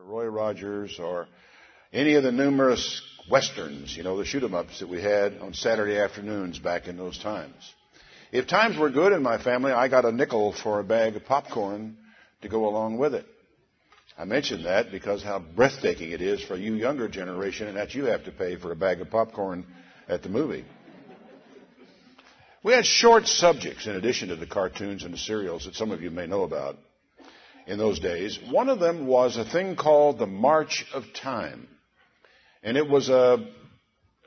or Roy Rogers or any of the numerous westerns, the shoot-em-ups that we had on Saturday afternoons back in those times. If times were good in my family, I got a nickel for a bag of popcorn to go along with it. I mention that because how breathtaking it is for you younger generation, and that you have to pay for a bag of popcorn at the movie. We had short subjects in addition to the cartoons and the serials that some of you may know about in those days. One of them was a thing called the March of Time. And it was a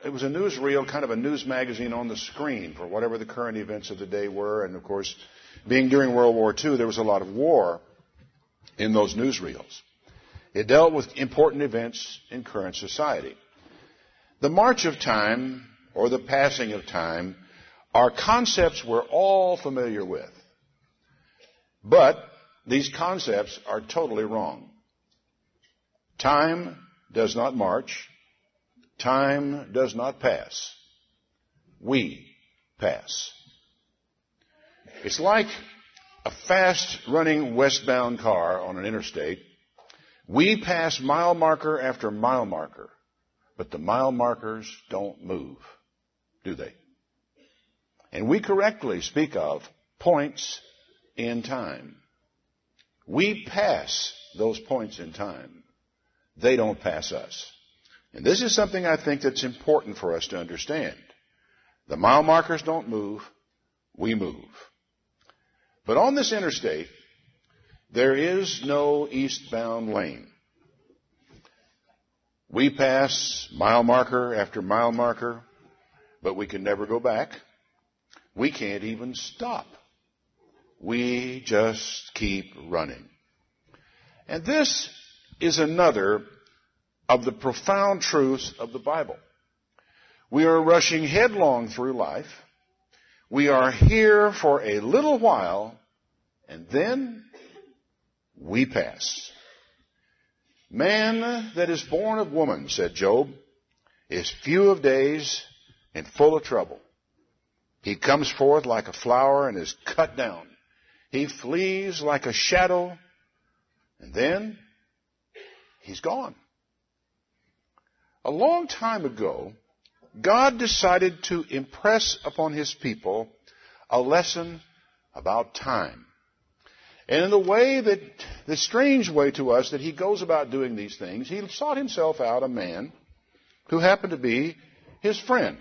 newsreel, kind of a news magazine on the screen for whatever the current events of the day were. And, of course, being during World War II, there was a lot of war in those newsreels. It dealt with important events in current society. The March of Time, or the passing of time, are concepts we're all familiar with. But these concepts are totally wrong. Time does not march. Time does not pass. We pass. It's like a fast-running westbound car on an interstate. We pass mile marker after mile marker, but the mile markers don't move, do they? And we correctly speak of points in time. We pass those points in time. They don't pass us. And this is something I think that's important for us to understand. The mile markers don't move. We move. But on this interstate, there is no eastbound lane. We pass mile marker after mile marker, but we can never go back. We can't even stop. We just keep running. And this is another of the profound truths of the Bible. We are rushing headlong through life. We are here for a little while, and then we pass. Man that is born of woman, said Job, is few of days and full of trouble. He comes forth like a flower and is cut down. He flees like a shadow, and then he's gone. A long time ago, God decided to impress upon His people a lesson about time. And in the strange way to us that He goes about doing these things, He sought Himself out a man who happened to be His friend.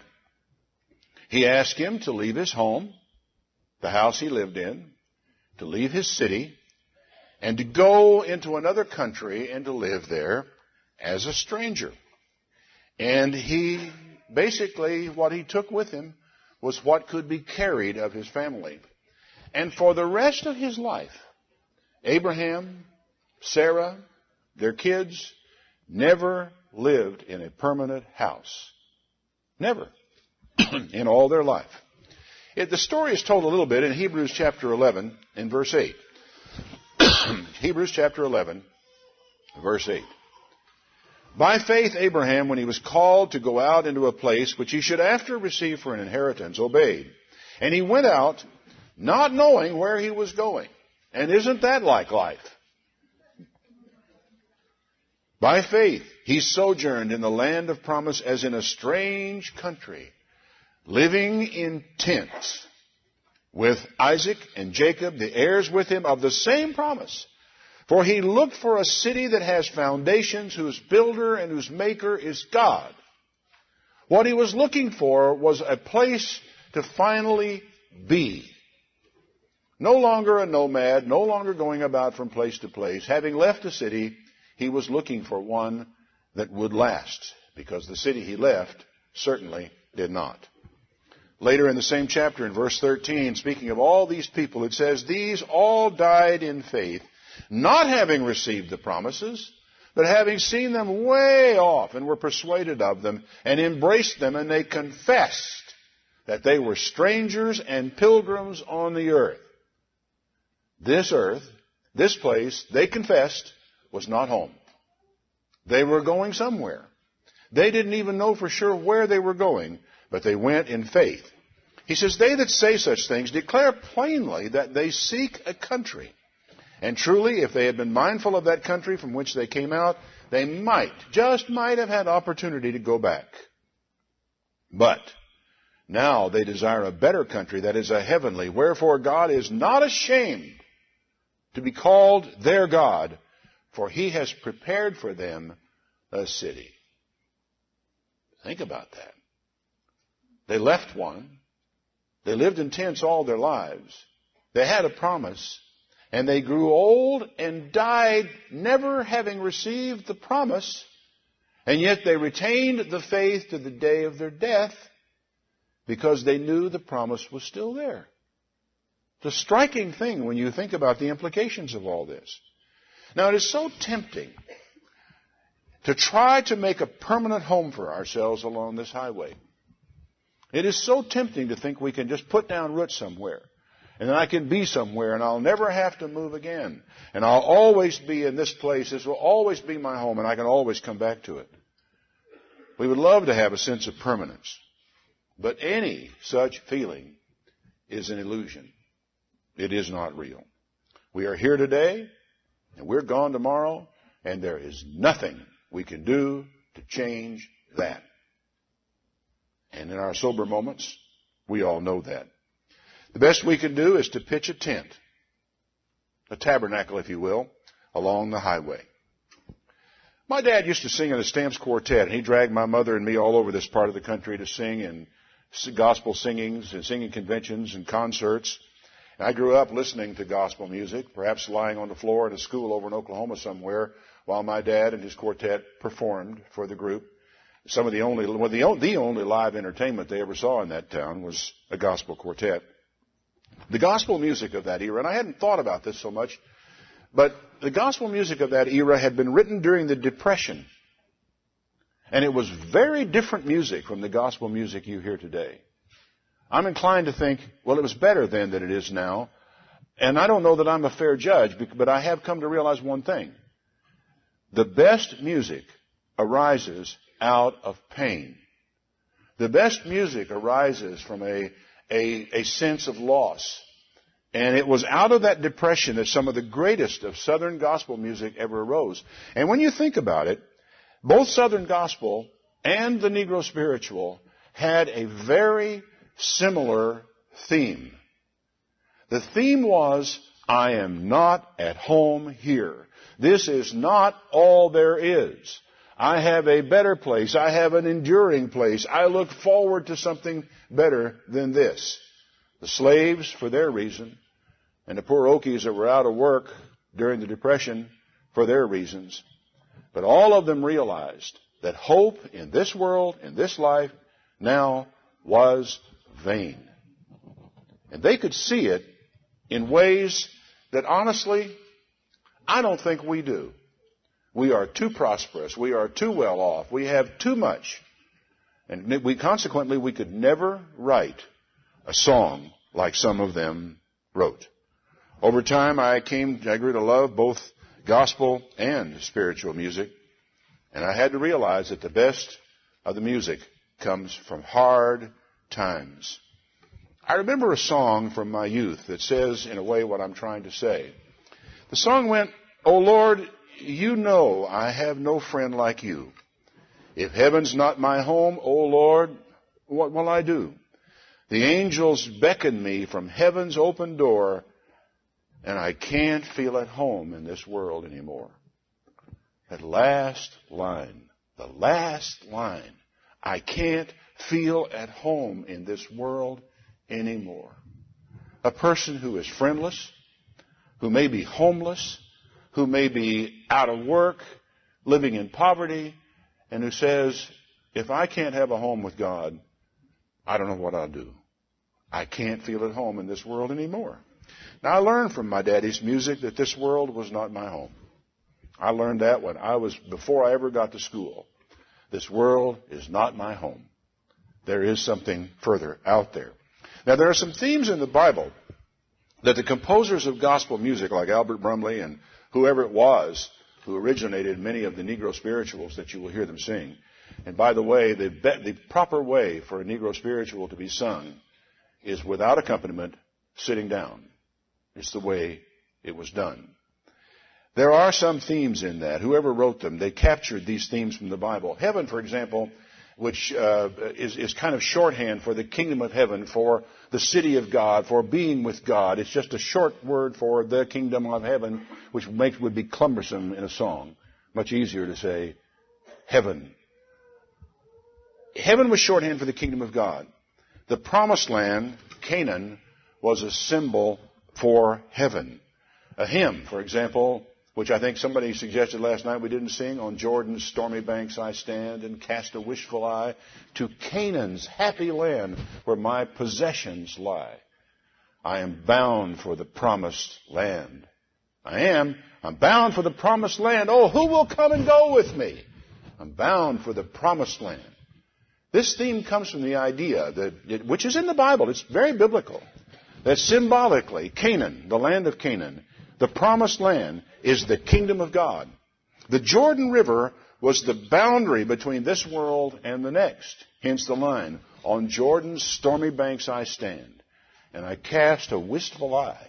He asked him to leave his home, the house he lived in, to leave his city, and to go into another country and to live there as a stranger. And he, basically, what he took with him was what could be carried of his family. And for the rest of his life, Abraham, Sarah, their kids, never lived in a permanent house. Never. In all their life. The story is told a little bit in Hebrews chapter 11 in verse 8. Hebrews chapter 11, verse 8. By faith Abraham, when he was called to go out into a place which he should after receive for an inheritance, obeyed. And he went out, not knowing where he was going. And isn't that like life? By faith he sojourned in the land of promise as in a strange country, living in tents with Isaac and Jacob, the heirs with him of the same promise. For he looked for a city that has foundations, whose builder and whose maker is God. What he was looking for was a place to finally be. No longer a nomad, no longer going about from place to place. Having left a city, he was looking for one that would last, because the city he left certainly did not. Later in the same chapter, in verse 13, speaking of all these people, it says, these all died in faith, not having received the promises, but having seen them way off and were persuaded of them and embraced them, and they confessed that they were strangers and pilgrims on the earth. This earth, this place, they confessed, was not home. They were going somewhere. They didn't even know for sure where they were going, but they went in faith. He says, they that say such things declare plainly that they seek a country. And truly, if they had been mindful of that country from which they came out, they just might have had opportunity to go back. But now they desire a better country, that is a heavenly. Wherefore God is not ashamed to be called their God, for he has prepared for them a city. Think about that. They left one. They lived in tents all their lives. They had a promise. And they grew old and died never having received the promise. And yet they retained the faith to the day of their death because they knew the promise was still there. It's a striking thing when you think about the implications of all this. Now, it is so tempting to try to make a permanent home for ourselves along this highway. It is so tempting to think we can just put down roots somewhere. And then I can be somewhere and I'll never have to move again. And I'll always be in this place. This will always be my home and I can always come back to it. We would love to have a sense of permanence. But any such feeling is an illusion. It is not real. We are here today and we're gone tomorrow, and there is nothing we can do to change that. And in our sober moments, we all know that. The best we can do is to pitch a tent, a tabernacle, if you will, along the highway. My dad used to sing in a Stamps quartet, and he dragged my mother and me all over this part of the country to sing in gospel singings and singing conventions and concerts. And I grew up listening to gospel music, perhaps lying on the floor in a school over in Oklahoma somewhere while my dad and his quartet performed for the group. The only live entertainment they ever saw in that town was a gospel quartet. The gospel music of that era, and I hadn't thought about this so much, but the gospel music of that era had been written during the Depression. And it was very different music from the gospel music you hear today. I'm inclined to think, well, it was better then than it is now. And I don't know that I'm a fair judge, but I have come to realize one thing. The best music arises out of pain. The best music arises from a sense of loss. And it was out of that depression that some of the greatest of Southern gospel music ever arose. And when you think about it, both Southern gospel and the Negro spiritual had a very similar theme. The theme was, I am not at home here. This is not all there is. I have a better place. I have an enduring place. I look forward to something better than this. The slaves, for their reason, and the poor Okies that were out of work during the Depression, for their reasons. But all of them realized that hope in this world, in this life, now was vain. And they could see it in ways that honestly, I don't think we do. We are too prosperous. We are too well off. We have too much. And consequently, we could never write a song like some of them wrote. Over time, I grew to love both gospel and spiritual music. And I had to realize that the best of the music comes from hard times. I remember a song from my youth that says, in a way, what I'm trying to say. The song went, "O Lord, you know I have no friend like you. If heaven's not my home, O Lord, what will I do? The angels beckon me from heaven's open door, and I can't feel at home in this world anymore." That last line, I can't feel at home in this world anymore. A person who is friendless, who may be homeless, who may be out of work, living in poverty, and who says, if I can't have a home with God, I don't know what I'll do. I can't feel at home in this world anymore. Now, I learned from my daddy's music that this world was not my home. I learned that before I ever got to school. This world is not my home. There is something further out there. Now, there are some themes in the Bible that the composers of gospel music, like Albert Brumley and whoever it was who originated many of the Negro spirituals that you will hear them sing. And by the way, the proper way for a Negro spiritual to be sung is without accompaniment, sitting down. It's the way it was done. There are some themes in that. Whoever wrote them, they captured these themes from the Bible. Heaven, for example, which is kind of shorthand for the kingdom of heaven, for the city of God, for being with God. It's just a short word for the kingdom of heaven, which would be cumbersome in a song. Much easier to say heaven. Heaven was shorthand for the kingdom of God. The promised land, Canaan, was a symbol for heaven. A hymn, for example, which I think somebody suggested last night we didn't sing, on Jordan's stormy banks I stand and cast a wishful eye to Canaan's happy land where my possessions lie. I am bound for the promised land. I'm bound for the promised land. Oh, who will come and go with me? I'm bound for the promised land. This theme comes from the idea that, which is in the Bible, it's very biblical, that symbolically Canaan, the land of Canaan, the promised land, is the kingdom of God. The Jordan River was the boundary between this world and the next. Hence the line, on Jordan's stormy banks I stand, and I cast a wistful eye.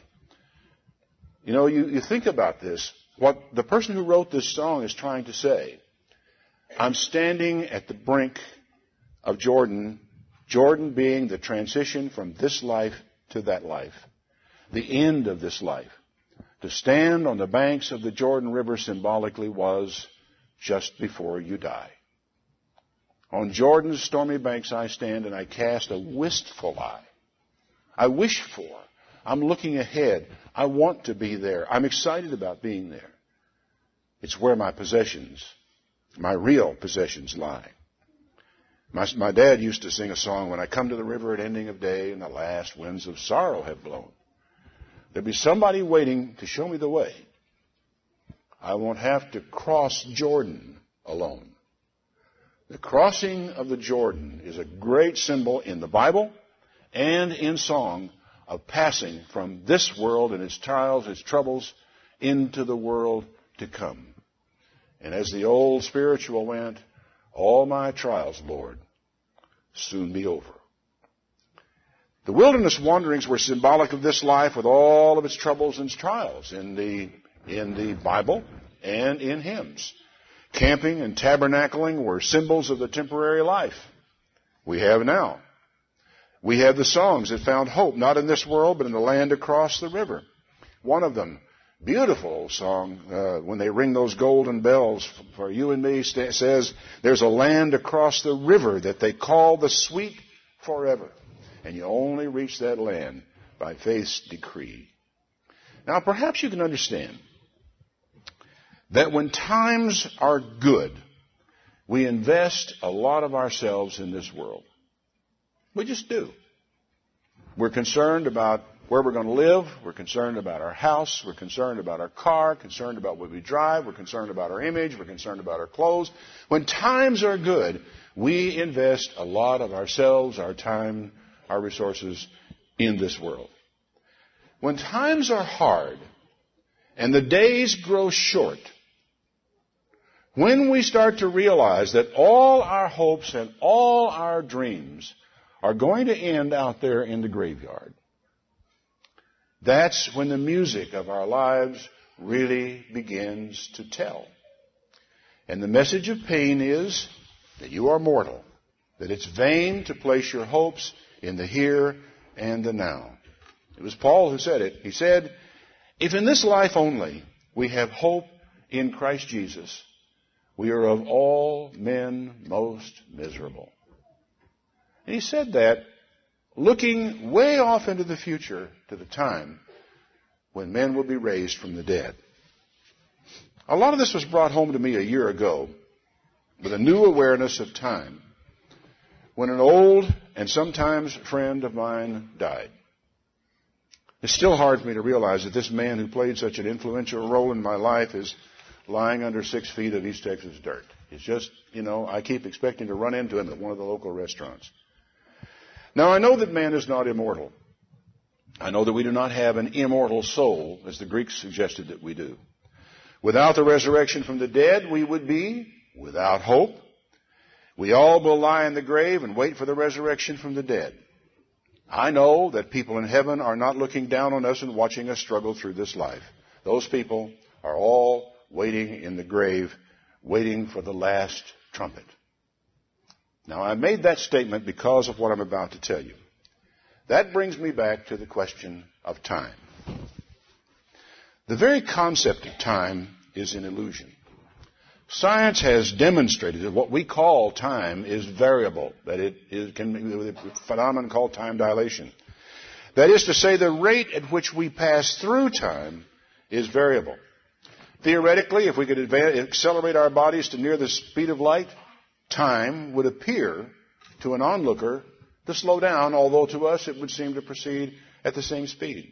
You know, you think about this. What the person who wrote this song is trying to say, I'm standing at the brink of Jordan, Jordan being the transition from this life to that life, the end of this life. To stand on the banks of the Jordan River symbolically was just before you die. On Jordan's stormy banks I stand and I cast a wistful eye. I wish for. I'm looking ahead. I want to be there. I'm excited about being there. It's where my possessions, my real possessions lie. My dad used to sing a song, when I come to the river at ending of day and the last winds of sorrow have blown, there'll be somebody waiting to show me the way. I won't have to cross Jordan alone. The crossing of the Jordan is a great symbol in the Bible and in song of passing from this world and its trials, its troubles, into the world to come. And as the old spiritual went, all my trials, Lord, soon be over. The wilderness wanderings were symbolic of this life with all of its troubles and trials in the Bible and in hymns. Camping and tabernacling were symbols of the temporary life we have now. We have the songs that found hope, not in this world, but in the land across the river. One of them, beautiful song, when they ring those golden bells for you and me, says, there's a land across the river that they call the sweet forever. And you only reach that land by faith's decree. Now, perhaps you can understand that when times are good, we invest a lot of ourselves in this world. We just do. We're concerned about where we're going to live. We're concerned about our house. We're concerned about our car, concerned about what we drive. We're concerned about our image. We're concerned about our clothes. When times are good, we invest a lot of ourselves, our time, our resources in this world. When times are hard and the days grow short, when we start to realize that all our hopes and all our dreams are going to end out there in the graveyard, that's when the music of our lives really begins to tell. And the message of pain is that you are mortal, that it's vain to place your hopes in the here and the now. It was Paul who said it. He said, if in this life only we have hope in Christ Jesus, we are of all men most miserable. And he said that looking way off into the future to the time when men will be raised from the dead. A lot of this was brought home to me a year ago with a new awareness of time when an old and sometimes friend of mine died. It's still hard for me to realize that this man who played such an influential role in my life is lying under 6 feet of East Texas dirt. It's just, I keep expecting to run into him at one of the local restaurants. Now, I know that man is not immortal. I know that we do not have an immortal soul, as the Greeks suggested that we do. Without the resurrection from the dead, we would be without hope. We all will lie in the grave and wait for the resurrection from the dead. I know that people in heaven are not looking down on us and watching us struggle through this life. Those people are all waiting in the grave, waiting for the last trumpet. Now, I made that statement because of what I'm about to tell you. That brings me back to the question of time. The very concept of time is an illusion. Science has demonstrated that what we call time is variable, that it can be a phenomenon called time dilation. That is to say, the rate at which we pass through time is variable. Theoretically, if we could accelerate our bodies to near the speed of light, time would appear to an onlooker to slow down, although to us it would seem to proceed at the same speed.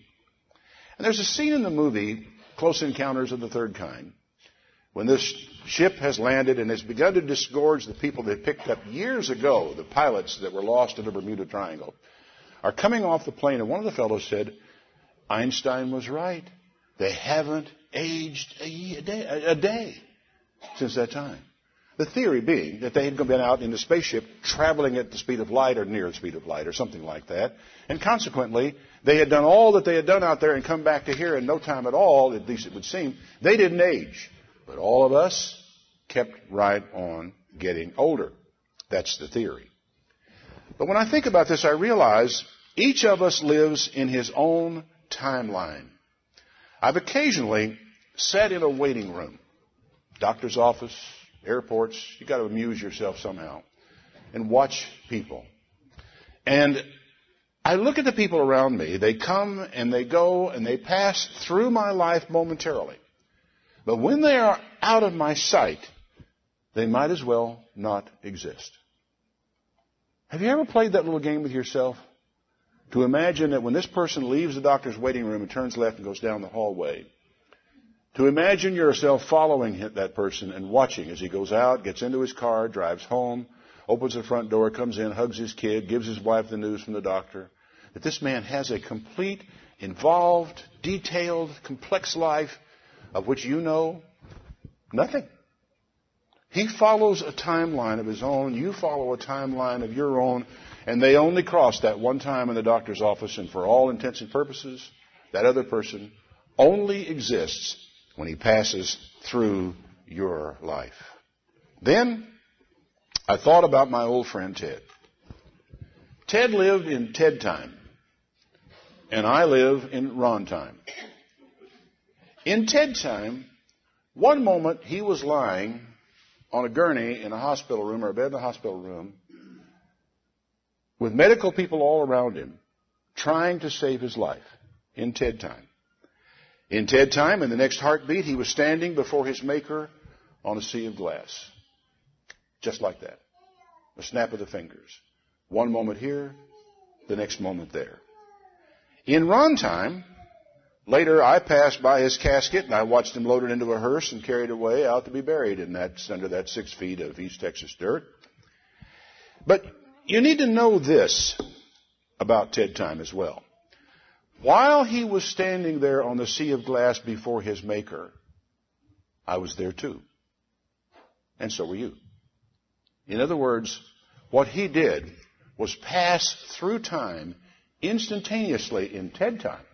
And there's a scene in the movie, Close Encounters of the Third Kind, when this ship has landed and has begun to disgorge the people they picked up years ago, the pilots that were lost in the Bermuda Triangle, are coming off the plane, and one of the fellows said, Einstein was right. They haven't aged a day since that time. The theory being that they had been out in the spaceship traveling at the speed of light or near the speed of light or something like that. And consequently, they had done all that they had done out there and come back to here in no time at all, at least it would seem. They didn't age. But all of us kept right on getting older. That's the theory. But when I think about this, I realize each of us lives in his own timeline. I've occasionally sat in a waiting room, doctor's office, airports. You've got to amuse yourself somehow and watch people. And I look at the people around me. They come and they go and they pass through my life momentarily. But when they are out of my sight, they might as well not exist. Have you ever played that little game with yourself? To imagine that when this person leaves the doctor's waiting room and turns left and goes down the hallway, to imagine yourself following that person and watching as he goes out, gets into his car, drives home, opens the front door, comes in, hugs his kid, gives his wife the news from the doctor, that this man has a complete, involved, detailed, complex life of which you know nothing. He follows a timeline of his own, you follow a timeline of your own, and they only cross that one time in the doctor's office, and for all intents and purposes, that other person only exists when he passes through your life. Then I thought about my old friend Ted. Ted lived in Ted time, and I live in Ron time. In Ted time, one moment he was lying on a gurney in a hospital room or a bed in a hospital room with medical people all around him trying to save his life in Ted time. In Ted time, in the next heartbeat, he was standing before his Maker on a sea of glass. Just like that. A snap of the fingers. One moment here, the next moment there. In Ron time, later I passed by his casket and I watched him loaded into a hearse and carried away out to be buried under that 6 feet of East Texas dirt. But you need to know this about Ted time as well. While he was standing there on the sea of glass before his Maker, I was there too. And so were you. In other words, what he did was pass through time instantaneously in Ted time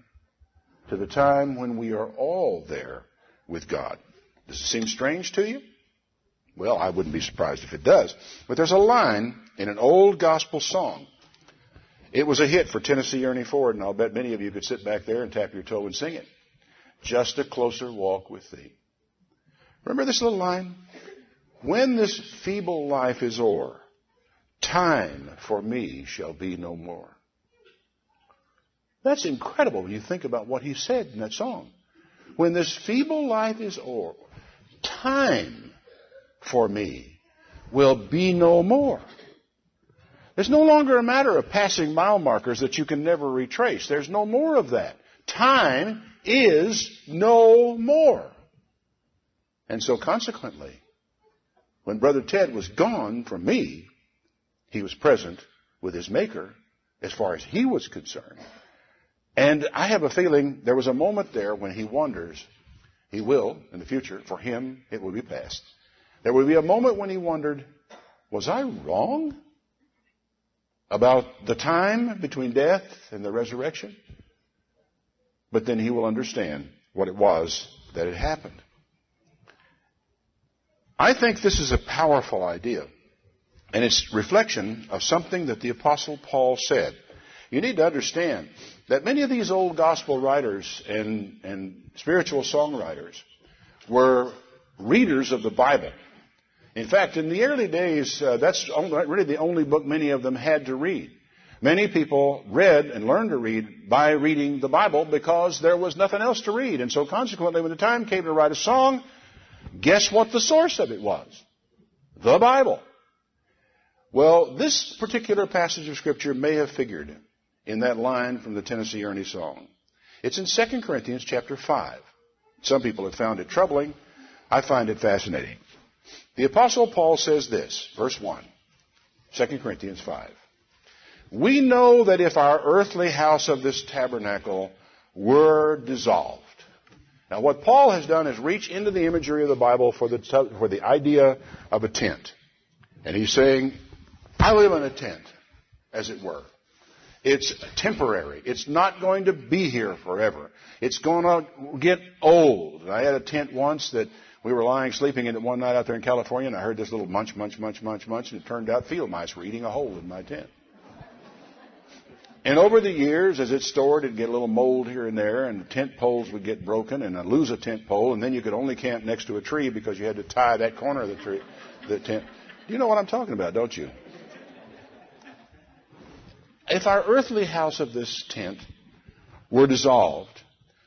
to the time when we are all there with God. Does it seem strange to you? Well, I wouldn't be surprised if it does. But there's a line in an old gospel song. It was a hit for Tennessee Ernie Ford, and I'll bet many of you could sit back there and tap your toe and sing it. Just a closer walk with thee. Remember this little line? When this feeble life is o'er, time for me shall be no more. That's incredible when you think about what he said in that song. When this feeble life is o'er, time for me will be no more. It's no longer a matter of passing mile markers that you can never retrace. There's no more of that. Time is no more. And so consequently, when Brother Ted was gone from me, he was present with his Maker as far as he was concerned. And I have a feeling there was a moment there when he wonders, he will in the future, for him it will be past. There will be a moment when he wondered, was I wrong about the time between death and the resurrection? But then he will understand what it was that had happened. I think this is a powerful idea. And it's reflection of something that the Apostle Paul said. You need to understand that many of these old gospel writers and spiritual songwriters were readers of the Bible. In fact, in the early days, that's really the only book many of them had to read. Many people read and learned to read by reading the Bible because there was nothing else to read. And so consequently, when the time came to write a song, guess what the source of it was? The Bible. Well, this particular passage of Scripture may have figured in that line from the Tennessee Ernie song. It's in 2 Corinthians chapter 5. Some people have found it troubling. I find it fascinating. The Apostle Paul says this, verse 1, 2 Corinthians 5. We know that if our earthly house of this tabernacle were dissolved. Now, what Paul has done is reach into the imagery of the Bible for the idea of a tent. And he's saying, I live in a tent, as it were. It's temporary. It's not going to be here forever. It's going to get old. And I had a tent once that we were sleeping in it one night out there in California, and I heard this little munch, munch, munch, munch, munch, and it turned out field mice were eating a hole in my tent. And over the years, as it stored, it'd get a little mold here and there, and the tent poles would get broken, and I'd lose a tent pole, and then you could only camp next to a tree because you had to tie that corner of the tent. You know what I'm talking about, don't you? If our earthly house of this tent were dissolved,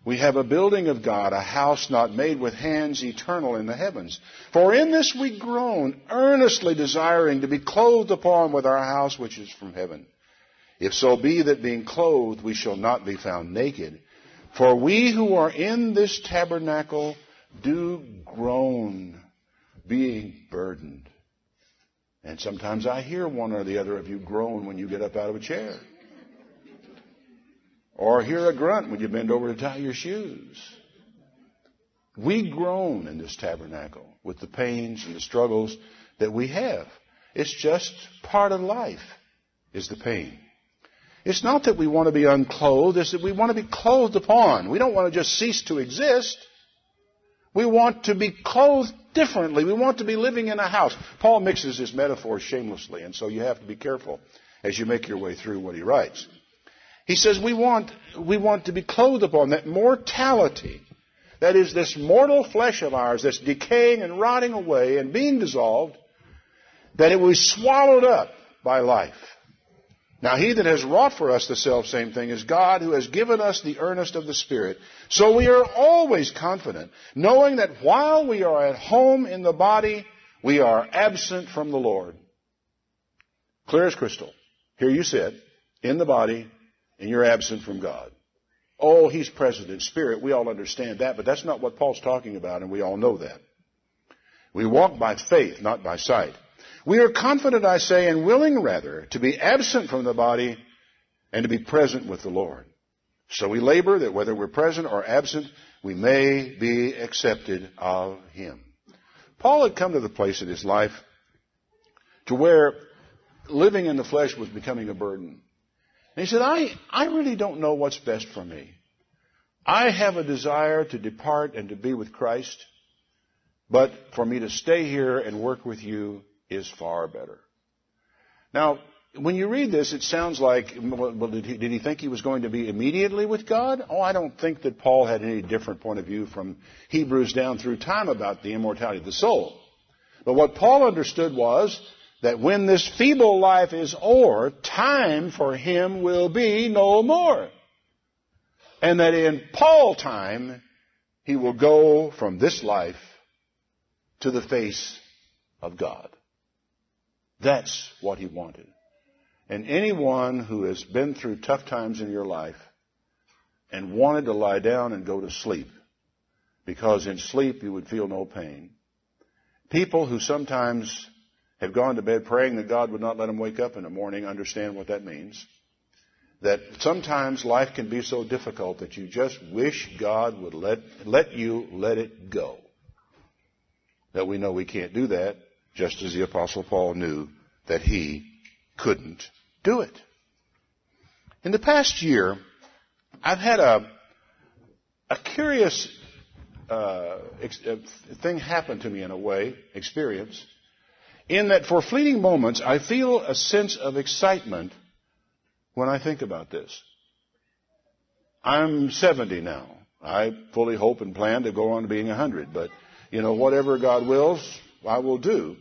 we have a building of God, a house not made with hands, eternal in the heavens. For in this we groan, earnestly desiring to be clothed upon with our house which is from heaven. If so be that being clothed we shall not be found naked. For we who are in this tabernacle do groan, being burdened. And sometimes I hear one or the other of you groan when you get up out of a chair. Or hear a grunt when you bend over to tie your shoes. We groan in this tabernacle with the pains and the struggles that we have. It's just part of life is the pain. It's not that we want to be unclothed. It's that we want to be clothed upon. We don't want to just cease to exist. We want to be clothed differently. We want to be living in a house. Paul mixes his metaphors shamelessly, and so you have to be careful as you make your way through what he writes. He says we want to be clothed upon that mortality. That is this mortal flesh of ours that's decaying and rotting away and being dissolved, that it was swallowed up by life. Now, he that has wrought for us the selfsame thing is God, who has given us the earnest of the Spirit. So we are always confident, knowing that while we are at home in the body, we are absent from the Lord. Clear as crystal. Here you sit, in the body, and you're absent from God. Oh, he's present in spirit. We all understand that, but that's not what Paul's talking about, and we all know that. We walk by faith, not by sight. We are confident, I say, and willing rather to be absent from the body and to be present with the Lord. So we labor that whether we're present or absent, we may be accepted of him. Paul had come to the place in his life to where living in the flesh was becoming a burden. And he said, I really don't know what's best for me. I have a desire to depart and to be with Christ, but for me to stay here and work with you is far better. Now, when you read this, it sounds like, well, did he think he was going to be immediately with God? Oh, I don't think that Paul had any different point of view from Hebrews down through time about the immortality of the soul. But what Paul understood was that when this feeble life is o'er, time for him will be no more. And that in Paul time, he will go from this life to the face of God. That's what he wanted. And anyone who has been through tough times in your life and wanted to lie down and go to sleep, because in sleep you would feel no pain. People who sometimes have gone to bed praying that God would not let them wake up in the morning understand what that means. That sometimes life can be so difficult that you just wish God would let you let it go. That we know we can't do that, just as the Apostle Paul knew that he couldn't do it. In the past year, I've had a curious thing happen to me in a way, experience, in that for fleeting moments I feel a sense of excitement when I think about this. I'm 70 now. I fully hope and plan to go on to being 100. But, whatever God wills, I will do.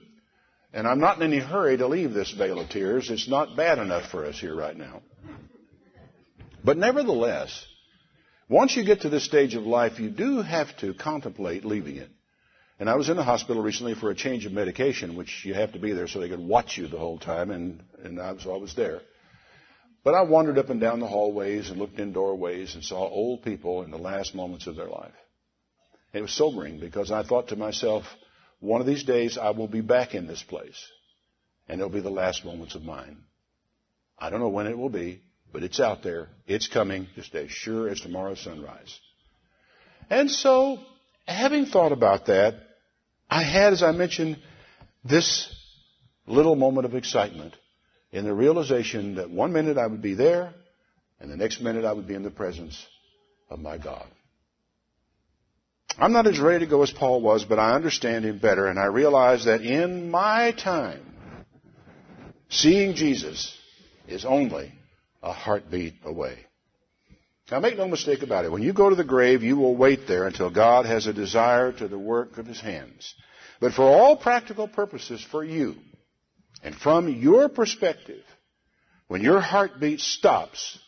And I'm not in any hurry to leave this vale of tears. It's not bad enough for us here right now. But nevertheless, once you get to this stage of life, you do have to contemplate leaving it. And I was in the hospital recently for a change of medication, which you have to be there so they could watch you the whole time, and so I was there. But I wandered up and down the hallways and looked in doorways and saw old people in the last moments of their life. It was sobering because I thought to myself, one of these days I will be back in this place, and it'll be the last moments of mine. I don't know when it will be, but it's out there. It's coming just as sure as tomorrow's sunrise. And so, having thought about that, I had, as I mentioned, this little moment of excitement in the realization that one minute I would be there, and the next minute I would be in the presence of my God. I'm not as ready to go as Paul was, but I understand him better, and I realize that in my time, seeing Jesus is only a heartbeat away. Now, make no mistake about it. When you go to the grave, you will wait there until God has a desire to the work of His hands. But for all practical purposes, for you, and from your perspective, when your heartbeat stops,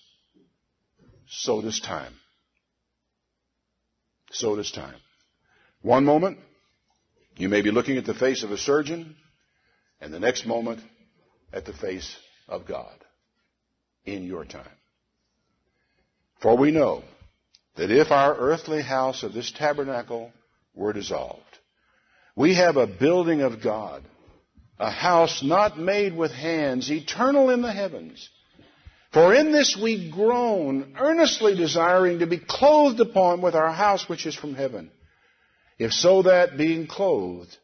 so does time. So does time. One moment, you may be looking at the face of a surgeon, and the next moment, at the face of God in your time. For we know that if our earthly house of this tabernacle were dissolved, we have a building of God, a house not made with hands, eternal in the heavens. For in this we groan, earnestly desiring to be clothed upon with our house which is from heaven. If so that, being clothed,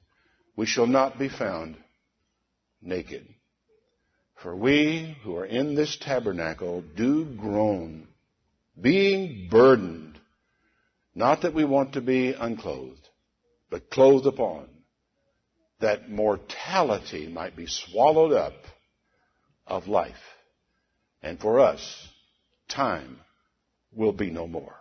we shall not be found naked. For we who are in this tabernacle do groan, being burdened, not that we want to be unclothed, but clothed upon, that mortality might be swallowed up of life. And for us, time will be no more.